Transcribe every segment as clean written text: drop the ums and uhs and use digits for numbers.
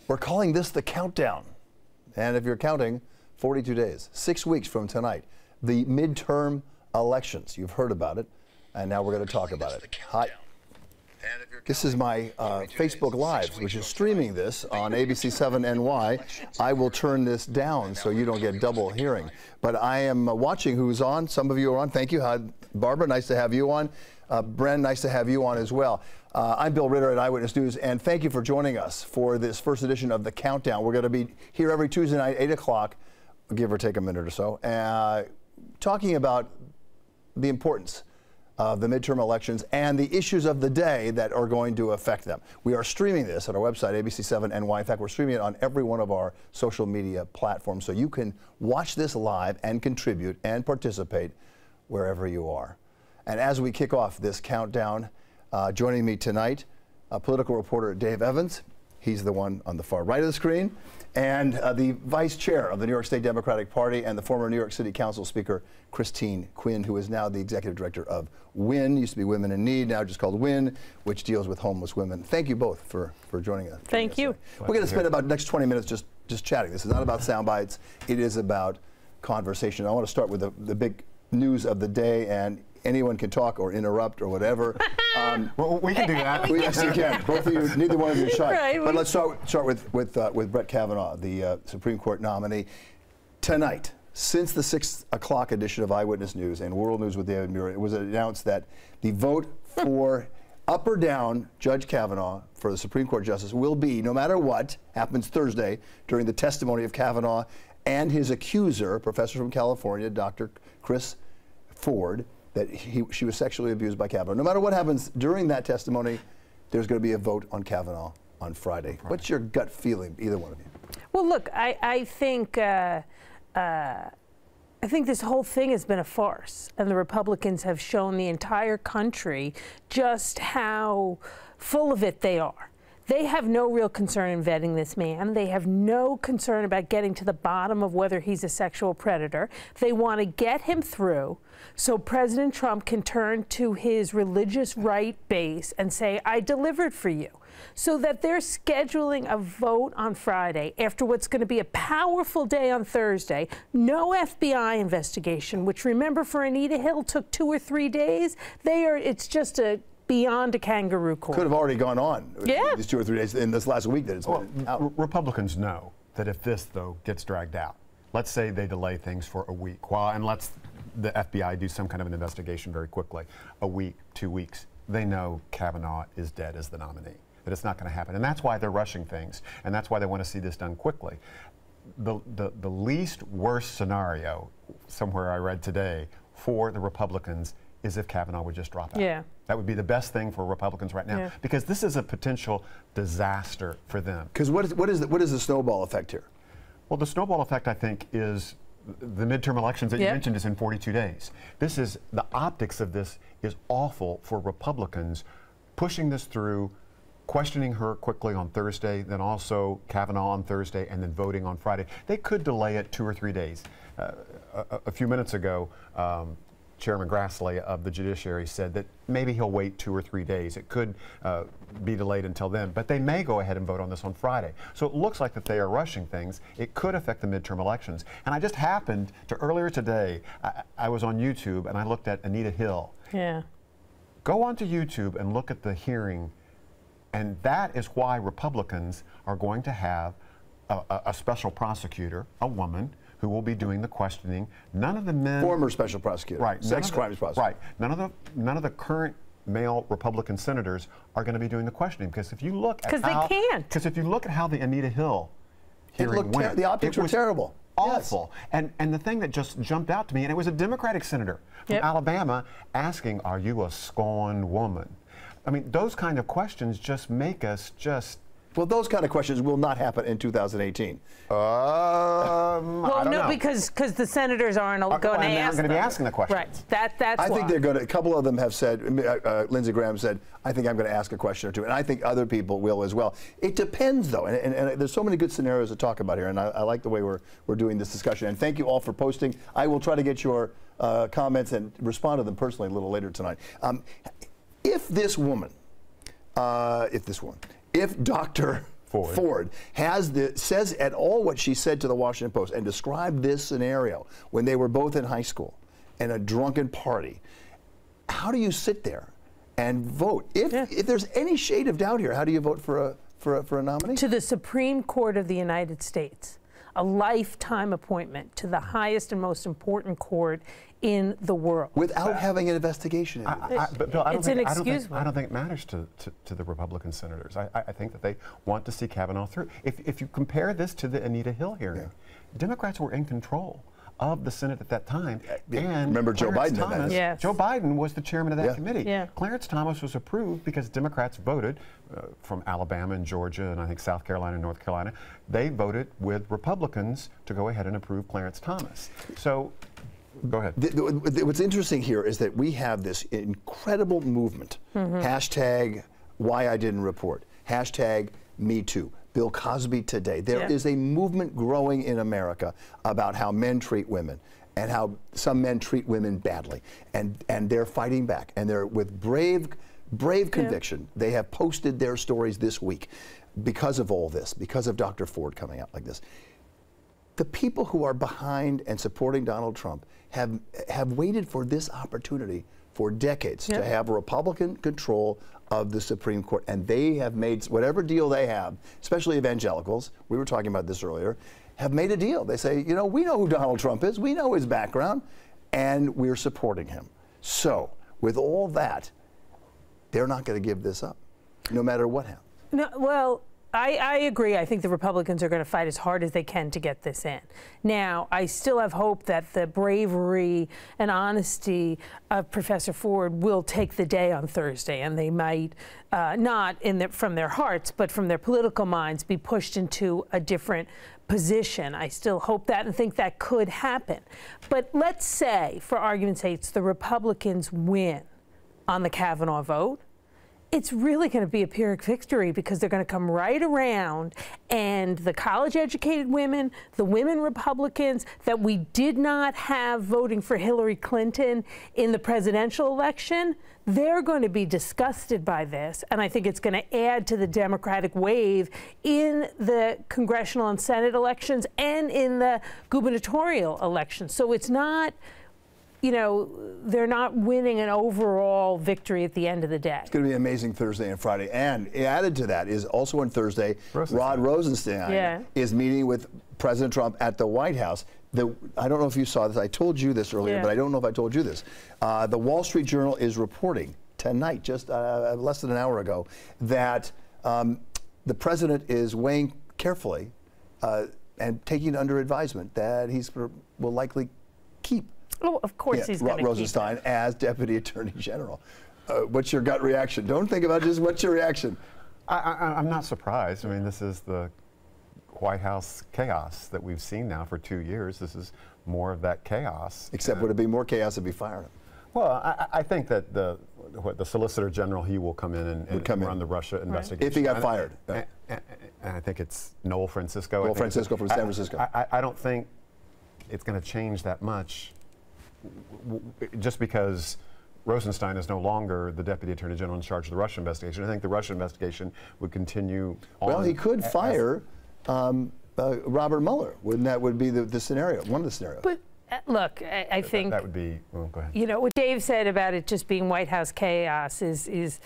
We're calling this the countdown. And if you're counting, 42 days, 6 weeks from tonight, the midterm elections. You've heard about it, and now we're going to talk about it. Hi. This is my Facebook Live, which is streaming this on ABC7 NY. I will turn this down so you don't get double hearing. But I am watching who's on. Some of you are on. Thank you. Barbara, nice to have you on. Bren, nice to have you on as well. I'm Bill Ritter at Eyewitness News, and thank you for joining us for this first edition of The Countdown. We're going to be here every Tuesday night, 8 o'clock, give or take a minute or so, talking about the importance of the midterm elections and the issues of the day that are going to affect them. We are streaming this at our website, ABC7NY. In fact, we're streaming it on every one of our social media platforms, so you can watch this live and contribute and participate wherever you are. And as we kick off this countdown, joining me tonight, political reporter Dave Evans. He's the one on the far right of the screen. And the vice chair of the New York State Democratic Party and the former New York City Council Speaker, Christine Quinn, who is now the executive director of WIN, used to be Women in Need, now just called WIN, which deals with homeless women. Thank you both for joining us. Thank you. We're going to spend about the next 20 minutes just chatting. This is not about sound bites. It is about conversation. I want to start with the big news of the day, and anyone can talk or interrupt or whatever. Well, we can do that. Yes, you can. Both of you, neither one of you is shy. Right, but let's start with Brett Kavanaugh, the Supreme Court nominee. Tonight, since the 6 o'clock edition of Eyewitness News and World News with David Muir, it was announced that the vote for up or down Judge Kavanaugh for the Supreme Court justice will be, no matter what happens Thursday during the testimony of Kavanaugh and his accuser, a professor from California, Dr. Chris Ford, that she was sexually abused by Kavanaugh. No matter what happens during that testimony, there's going to be a vote on Kavanaugh on Friday. What's your gut feeling, either one of you? Well, look, I think this whole thing has been a farce, and the Republicans have shown the entire country just how full of it they are. They have no real concern in vetting this man. They have no concern about getting to the bottom of whether he's a sexual predator. They want to get him through so President Trump can turn to his religious right base and say, I delivered for you. So that they're scheduling a vote on Friday after what's going to be a powerful day on Thursday. No FBI investigation, which, remember, for Anita Hill took 2 or 3 days. It's just beyond a kangaroo court. Could have already gone on these 2 or 3 days in this last week that it's been out. Republicans know that if this, though, gets dragged out, let's say they delay things for a week, and let's the FBI do some kind of an investigation very quickly, a week, 2 weeks, they know Kavanaugh is dead as the nominee, that it's not going to happen. And that's why they're rushing things, and that's why they want to see this done quickly. The least worst scenario, somewhere I read today, for the Republicans is if Kavanaugh would just drop out. Yeah. That would be the best thing for Republicans right now, because this is a potential disaster for them. Because what is the snowball effect here? Well, the snowball effect, I think, is the midterm elections that you mentioned is in 42 days. This is, the optics of this is awful for Republicans, pushing this through, questioning her quickly on Thursday, then also Kavanaugh on Thursday, and then voting on Friday. They could delay it 2 or 3 days. A few minutes ago, Chairman Grassley of the Judiciary said that maybe he'll wait 2 or 3 days. It could be delayed until then, but they may go ahead and vote on this on Friday. So it looks like that they are rushing things. It could affect the midterm elections. And I just happened to, earlier today, I was on YouTube and I looked at Anita Hill. Yeah. Go onto YouTube and look at the hearing, and that is why Republicans are going to have a special prosecutor, a woman, who will be doing the questioning. None of the men... Former special prosecutor. Right. Sex crimes prosecutor. Right. None of the current male Republican senators are going to be doing the questioning, because if you look at they can't. Because if you look at how the Anita Hill hearing went, the optics were terrible. Awful. Yes. And the thing that just jumped out to me, and it was a Democratic senator from Alabama asking, are you a scorned woman? I mean, those kind of questions just make us just... Well, those kind of questions will not happen in 2018. Well, no, because the senators aren't going to ask them. They're going to be asking the questions. Right. That's why. I think they're going to. A couple of them have said. Lindsey Graham said, "I think I'm going to ask a question or two," and I think other people will as well. It depends, though, and there's so many good scenarios to talk about here, and I like the way we're doing this discussion. And thank you all for posting. I will try to get your comments and respond to them personally a little later tonight. If Dr. Ford says at all what she said to the Washington Post and described this scenario when they were both in high school in a drunken party. How do you sit there and vote? If there's any shade of doubt here, how do you vote for a nominee? To the Supreme Court of the United States, a lifetime appointment to the highest and most important court in the world. Without having an investigation into this. But Bill, I don't think it matters to the Republican senators. I think that they want to see Kavanaugh through. If you compare this to the Anita Hill hearing, Democrats were in control of the Senate at that time. And remember Joe Biden Thomas, yes. Joe Biden was the chairman of that committee. Yeah. Clarence Thomas was approved because Democrats voted from Alabama and Georgia and I think South Carolina and North Carolina. They voted with Republicans to go ahead and approve Clarence Thomas. So go ahead. What's interesting here is that we have this incredible movement. Hashtag why I didn't report. Hashtag me too. Bill Cosby today. There is a movement growing in America about how men treat women and how some men treat women badly. And they're fighting back. And they're with brave conviction. They have posted their stories this week because of all this, because of Dr. Ford coming out like this. The people who are behind and supporting Donald Trump have waited for this opportunity for decades to have Republican control of the Supreme Court. And they have made whatever deal they have, especially evangelicals, we were talking about this earlier, have made a deal. They say, you know, we know who Donald Trump is, we know his background, and we're supporting him. So, with all that, they're not going to give this up, no matter what happens. No, well, I agree. I think the Republicans are going to fight as hard as they can to get this in. Now, I still have hope that the bravery and honesty of Professor Ford will take the day on Thursday, and they might not from their hearts, but from their political minds, be pushed into a different position. I still hope that and think that could happen. But let's say, for argument's sake, the Republicans win on the Kavanaugh vote. It's really going to be a Pyrrhic victory because they're going to come right around, and the college-educated women, the women Republicans that we did not have voting for Hillary Clinton in the presidential election, they're going to be disgusted by this, and I think it's going to add to the Democratic wave in the congressional and Senate elections and in the gubernatorial elections. So it's not, you know, they're not winning an overall victory at the end of the day. It's going to be amazing Thursday and Friday. And added to that is also on Thursday, Rod Rosenstein is meeting with President Trump at the White House. I don't know if you saw this. I told you this earlier, but I don't know if I told you this. The Wall Street Journal is reporting tonight, just less than an hour ago, that the president is weighing carefully and taking under advisement that he will likely keep of course he's going to Rosenstein as Deputy Attorney General. What's your gut reaction? Don't think about it, just what's your reaction? I'm not surprised. I mean, this is the White House chaos that we've seen now for 2 years. This is more of that chaos. Except would it be more chaos if he fired him? Well, I think that the Solicitor General, he will come in and run the Russia investigation. If he got fired. And I think it's Noel Francisco. Noel Francisco from San Francisco. I don't think it's going to change that much just because Rosenstein is no longer the Deputy Attorney General in charge of the Russia investigation. I think the Russia investigation would continue on. Well, he could fire Robert Mueller. Would be the scenario, one of the scenarios. But look, I think that would be, well, go ahead. You know, what Dave said about it just being White House chaos is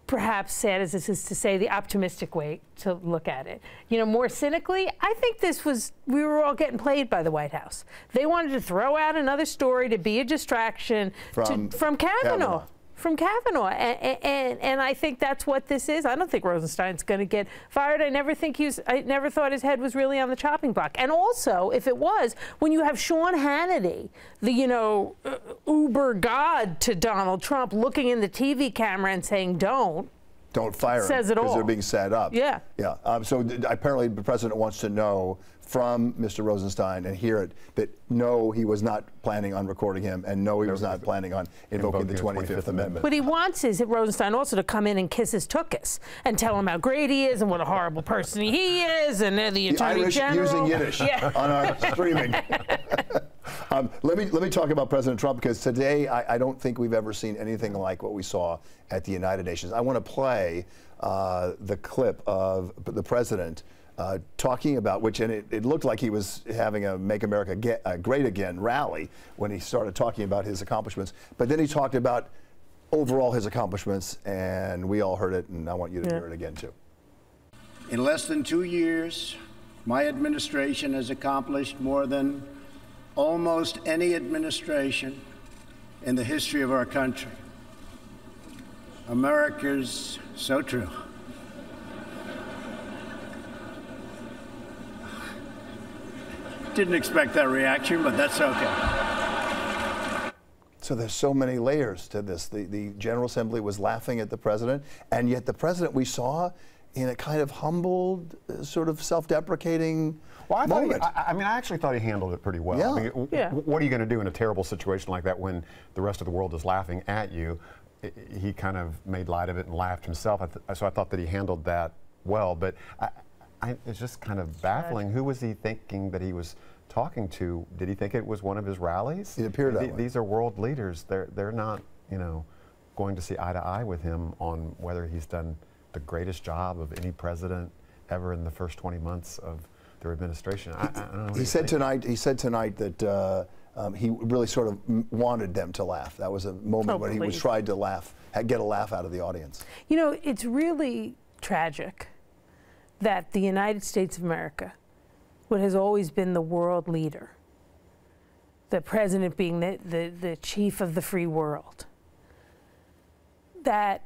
perhaps, sad as this is to say, the optimistic way to look at it. You know, more cynically, I think we were all getting played by the White House. They wanted to throw out another story to be a distraction from Kavanaugh. From Kavanaugh, and I think that's what this is. I don't think Rosenstein's going to get fired. I never thought his head was really on the chopping block. And also, if it was, when you have Sean Hannity, the uber god to Donald Trump, looking in the TV camera and saying, "Don't fire him," says it all, because they're being set up. Yeah. So apparently, the president wants to know from Mr. Rosenstein and hear it that no, he was not planning on recording him, and no, he was not planning on invoking the 25th Amendment. What he wants is Rosenstein also to come in and kiss his tuchus and tell him how great he is and what a horrible person he is, and the Attorney General. Using Yiddish on our streaming. Let me talk about President Trump, because today I don't think we've ever seen anything like what we saw at the United Nations. I want to play the clip of the president talking about, and it looked like he was having a Make America Great Again rally when he started talking about his accomplishments. But then he talked about overall his accomplishments, and we all heard it, and I want you to hear it again too. In less than 2 years, my administration has accomplished more than almost any administration in the history of our country. America's so true. Didn't expect that reaction, but that's okay. So there's so many layers to this. The General Assembly was laughing at the president, and yet the president we saw in a kind of humbled, sort of self-deprecating moment. I mean, I actually thought he handled it pretty well. Yeah. I mean, what are you going to do in a terrible situation like that when the rest of the world is laughing at you? He kind of made light of it and laughed himself. So I thought that he handled that well. But it's just kind of baffling. Who was he thinking that he was talking to? Did he think it was one of his rallies? It appeared that way. These are world leaders. They're not, going to see eye to eye with him on whether he's done the greatest job of any president ever in the first 20 months of their administration. I don't know. He said tonight that he really sort of wanted them to laugh. That was a moment when he was trying to laugh, get a laugh out of the audience. It's really tragic that the United States of America, what has always been the world leader, the president being the chief of the free world, that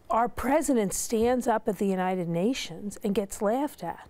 our president stands up at the United Nations and gets laughed at.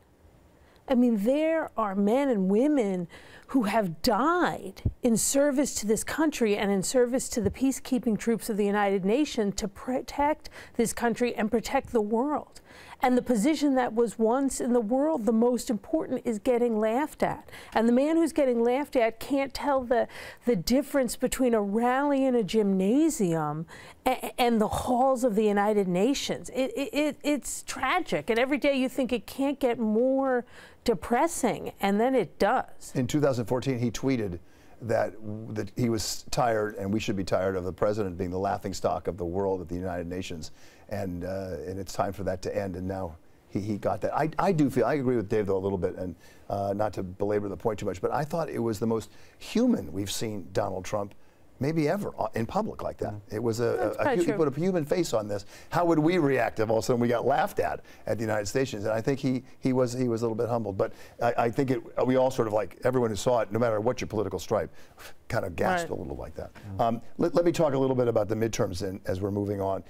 I mean, there are men and women who have died in service to this country and in service to the peacekeeping troops of the United Nations to protect this country and protect the world. And the position that was once in the world the most important is getting laughed at. And the man who's getting laughed at can't tell the difference between a rally in a gymnasium and the halls of the United Nations. It's tragic. And every day you think it can't get more depressing, and then it does. In 2014, he tweeted that he was tired, and we should be tired of the president being the laughingstock of the world at the United Nations, and it's time for that to end. And now he got that. I do feel, I agree with Dave though a little bit, and not to belabor the point too much, but I thought it was the most human we've seen Donald Trump maybe ever in public like that. It was he put a human face on this. How would we react if all of a sudden we got laughed at the United Stations? And I think he was a little bit humbled. But I think we all sort of, like, everyone who saw it, no matter what your political stripe, kind of gasped a little like that. Let me talk a little bit about the midterms as we're moving on.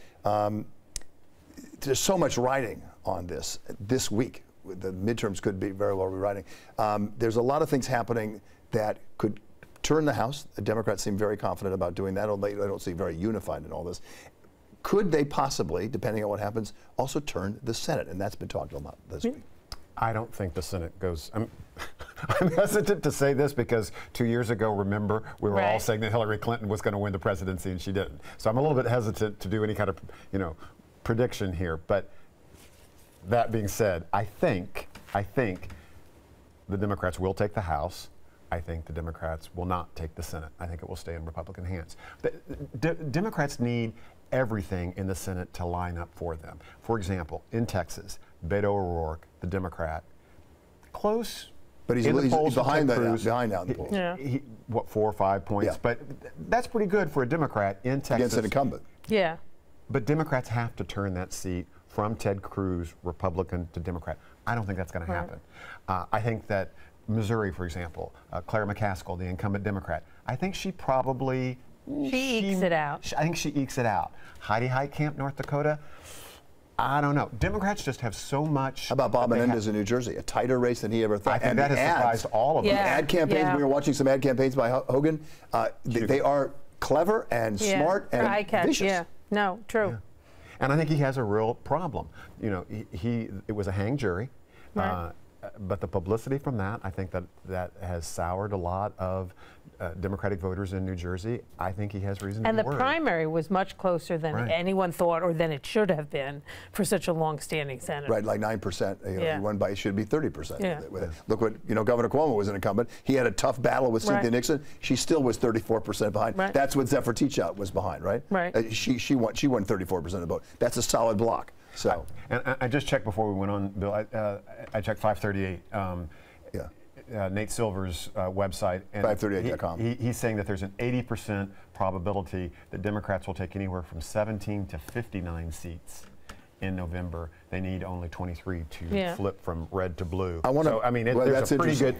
There's so much writing on this week. The midterms could be very well rewriting. There's a lot of things happening that could turn the House. The Democrats seem very confident about doing that, although they don't seem very unified in all this. Could they possibly, depending on what happens, also turn the Senate? And that's been talked about this week. I don't think the Senate goes. I'm hesitant to say this because 2 years ago, remember, we were all saying that Hillary Clinton was going to win the presidency, and she didn't. So I'm a little bit hesitant to do any kind of, prediction here. But that being said, I think the Democrats will take the House. I think the Democrats will not take the Senate. I think it will stay in Republican hands. But Democrats need everything in the Senate to line up for them. For example, in Texas, Beto O'Rourke, the Democrat, close. But he's behind now in the polls. Yeah. What, 4 or 5 points? Yeah. But that's pretty good for a Democrat in Texas. Against an incumbent. Yeah. But Democrats have to turn that seat from Ted Cruz, Republican, to Democrat. I don't think that's going to happen. I think that Missouri, for example, Claire McCaskill, the incumbent Democrat, I think she probably... She ekes it out. I think she ekes it out. Heidi Heitkamp, North Dakota, I don't know. Democrats just have so much... How about Bob Menendez in New Jersey? A tighter race than he ever thought. I think that has surprised all of them. Ad campaigns, we were watching some ad campaigns by Hogan. They are clever and smart and vicious. Yeah, no, true. Yeah. And I think he has a real problem. It was a hang jury. but the publicity from that, I think that has soured a lot of Democratic voters in New Jersey. I think he has reason to be worried. And the primary was much closer than anyone thought, or than it should have been for such a long-standing senator. Right, like 9%. He won by, it should be 30%. Yeah. Look what, Governor Cuomo was an incumbent. He had a tough battle with Cynthia Nixon. She still was 34% behind. Right. That's what Zephyr Teachout was behind, right? Right. She won 34% of the vote. That's a solid block. So. And I just checked before we went on, Bill. I checked 538. Nate Silver's website. 538.com. He's saying that there's an 80% probability that Democrats will take anywhere from 17 to 59 seats in November. They need only 23 to flip from red to blue. So, I mean, there's a pretty good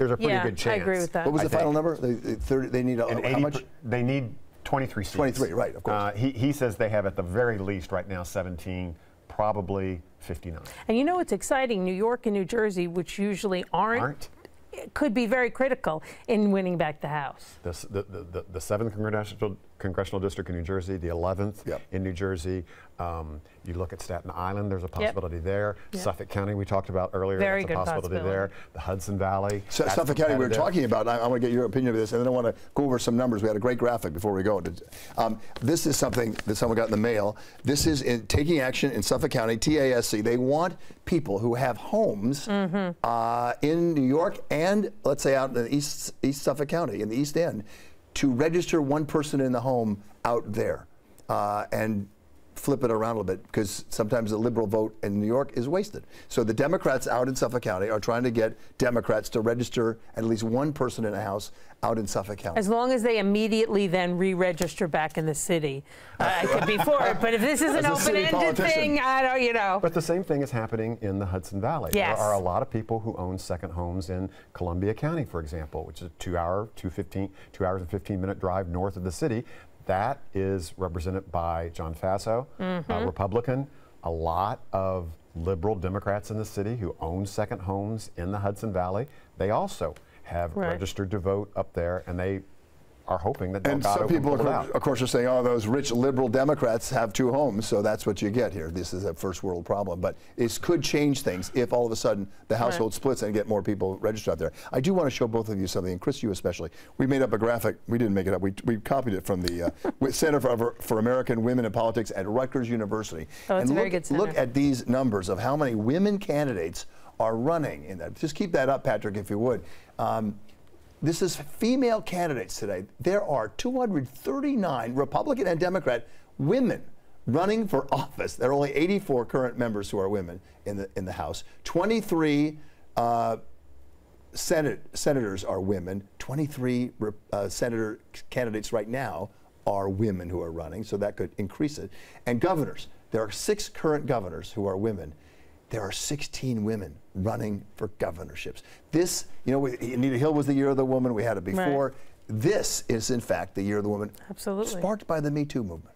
chance. I agree with that. What was the final number? They need how much? They need 23 seats. 23, right, of course. He says they have at the very least right now 17, probably 59. And what's exciting? New York and New Jersey, which usually aren't could be very critical in winning back the House. The 7th congressional district in New Jersey, the 11th in New Jersey. You look at Staten Island, there's a possibility there. Suffolk County, we talked about earlier, very that's a possibility there. The Hudson Valley. So Suffolk County, we were talking about, I want to get your opinion of this, and then I want to go over some numbers. We had a great graphic before we go. This is something that someone got in the mail. This is taking action in Suffolk County, TASC. They want people who have homes in New York and, let's say, out in the East Suffolk County, in the East End, to register one person in the home out there and flip it around a little bit, because sometimes the liberal vote in New York is wasted. So the Democrats out in Suffolk County are trying to get Democrats to register at least one person in a house out in Suffolk County. As long as they immediately then re-register back in the city, I could be for it. But if this is an open-ended thing, I don't, But the same thing is happening in the Hudson Valley. Yes. There are a lot of people who own second homes in Columbia County, for example, which is a 2 hours and 15-minute drive north of the city. That is represented by John Faso, a Republican, a lot of liberal Democrats in the city who own second homes in the Hudson Valley. They also have registered to vote up there, and they are hoping that they'll And some people, of course, are saying, oh, those rich liberal Democrats have two homes, so that's what you get here. This is a first world problem. But it could change things if all of a sudden the household splits and get more people registered out there. I do want to show both of you something, and Chris, you especially. We made up a graphic. We didn't make it up. We copied it from the Center for American Women in Politics at Rutgers University. Oh, it's a very good center. Look at these numbers of how many women candidates are running in that. Just keep that up, Patrick, if you would. This is female candidates today. There are 239 Republican and Democrat women running for office. There are only 84 current members who are women in the House. 23 senators are women. 23 senator candidates right now are women who are running, so that could increase it. And governors, there are 6 current governors who are women. There are 16 women running for governorships. This, Anita Hill was the year of the woman. We had it before. Right. This is, in fact, the year of the woman. Absolutely. Sparked by the Me Too movement.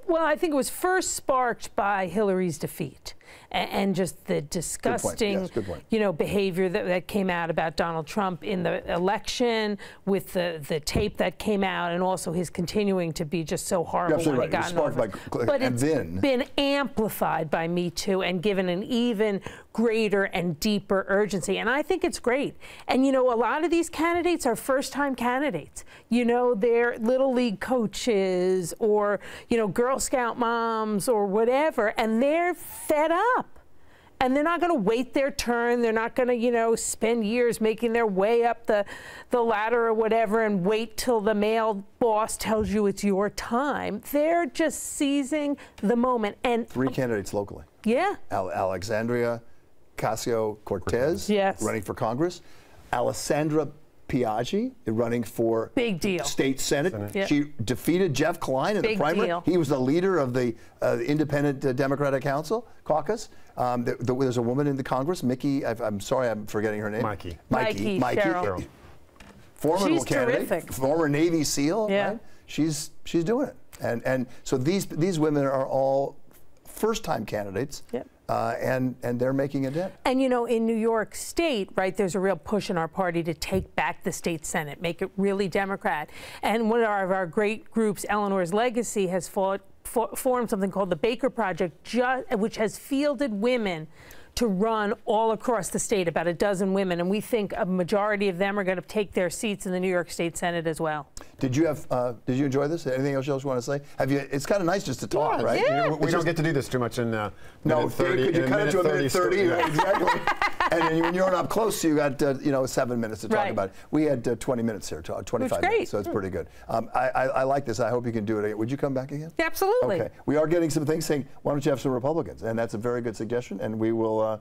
Well, I think it was first sparked by Hillary's defeat and just the disgusting, behavior that came out about Donald Trump in the election, with the tape that came out, and also his continuing to be just so horrible when he got over. But it's been amplified by Me Too and given an even greater and deeper urgency, and I think it's great. And a lot of these candidates are first-time candidates. They're Little League coaches or Girl Scout moms or whatever, and they're fed up. And they're not going to wait their turn. They're not going to, spend years making their way up the ladder or whatever and wait till the male boss tells you it's your time. They're just seizing the moment. And 3 candidates locally. Yeah. Alexandria Ocasio-Cortez, running for Congress. Alessandra Piaggi running for big deal state senate. Yep. She defeated Jeff Klein in the primary. He was the leader of the Independent Democratic Caucus. There's a woman in the Congress, Mickey. I'm sorry, I'm forgetting her name. Mikey. Cheryl. Formidable candidate, terrific. Former Navy SEAL. Yeah. Right? She's doing it, and so these women are all first-time candidates. Yep. And they're making a dent. And in New York State, right, there's a real push in our party to take back the state Senate, make it really Democrat. And one of our great groups, Eleanor's Legacy, has formed something called the Baker Project, which has fielded women to run all across the state, about a dozen women, and we think a majority of them are going to take their seats in the New York State Senate as well. Did you enjoy this? Anything else you want to say? Have you? It's kind of nice just to talk, right? Yeah. We don't get to do this too much in no, minute 30. Could you cut it to a minute 30? Right, exactly. And then when you're up close, you got 7 minutes to talk Right. about it. We had 20 minutes here, 25 great. minutes, so it's pretty good. I like this. I hope you can do it again. Would you come back again? Yeah, absolutely. Okay. We are getting some things saying, why don't you have some Republicans? And that's a very good suggestion, and we will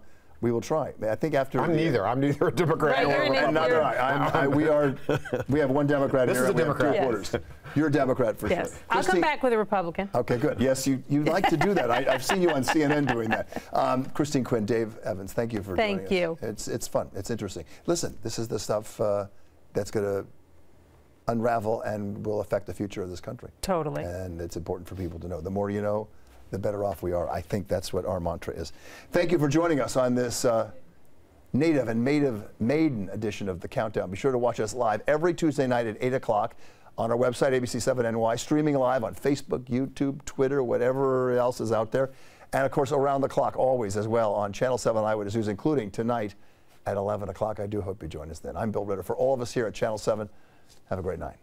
try. I think after I'm neither a Democrat Right, or you're Republican. Neither we have one Democrat This here. is a and we have Democrat. two reporters. You're a Democrat for Yes. sure. I'll come Christine- back with a Republican. Okay, good. Yes, you like to do that. I've seen you on CNN doing that. Christine Quinn, Dave Evans, thank you for joining us. Thank you. It's fun. It's interesting. Listen, this is the stuff that's going to unravel and will affect the future of this country. Totally. And it's important for people to know. The more you know, the better off we are. I think that's what our mantra is. Thank you for joining us on this native and maiden edition of The Countdown. Be sure to watch us live every Tuesday night at 8 o'clock on our website, ABC7NY, streaming live on Facebook, YouTube, Twitter, whatever else is out there. And, of course, around the clock always as well on Channel 7 Eyewitness News, including tonight at 11 o'clock. I do hope you join us then. I'm Bill Ritter. For all of us here at Channel 7, have a great night.